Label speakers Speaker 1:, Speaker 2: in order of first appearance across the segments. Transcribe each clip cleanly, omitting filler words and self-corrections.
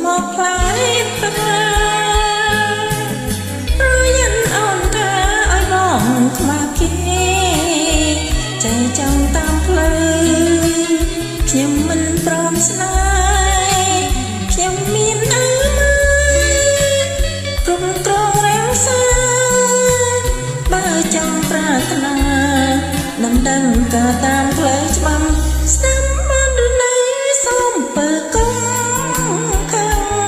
Speaker 1: មកផ្លែប្រារยันអូនថាឲ្យបងខ្មាស់គេใจចង់តាមផ្លូវខ្ញុំមិនព្រមស្នេហ៍ខ្ញុំមានអើគ្រប់គ្រងរាំងសាបើចង់ប្រាថ្នានឹងដឹងក៏តាមផ្លូវច្បាប់ស្ដាប់បានឬណីសូមពើកុំខាំ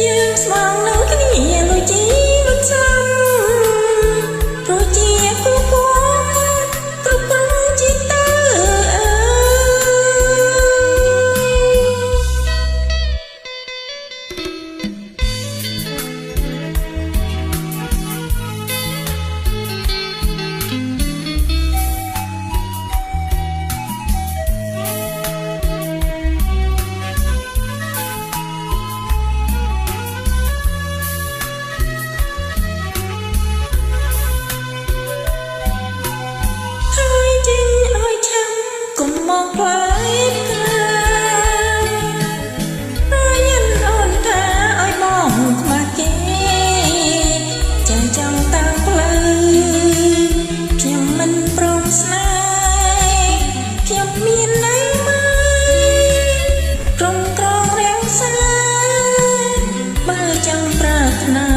Speaker 1: យើងស្មងនឹងគ្នាដូចជីវិតចាំព្រោះជាគូគូគ្រប់គ្រងជីវិតមកផ្លែប្រារยันអូនថាឲ្យបងខ្មាស់គេចាចង់តាមផ្លូវខ្ញុំមិនព្រមស្នេហ៍ខ្ញុំមានន័យមកក្រុមក្រងរាំងសាបើចង់ប្រាថ្នា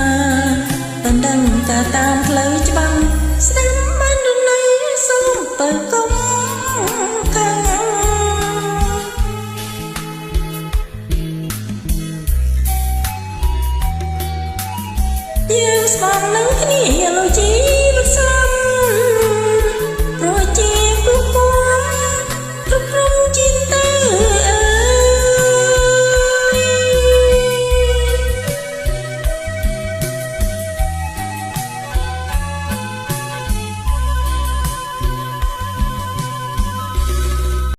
Speaker 1: មិនដឹងថាតាមផ្លូវច្បាប់ស្ដាប់បានឬណីសូមពើកុំយើងស្មងនឹងគ្នាលោកជី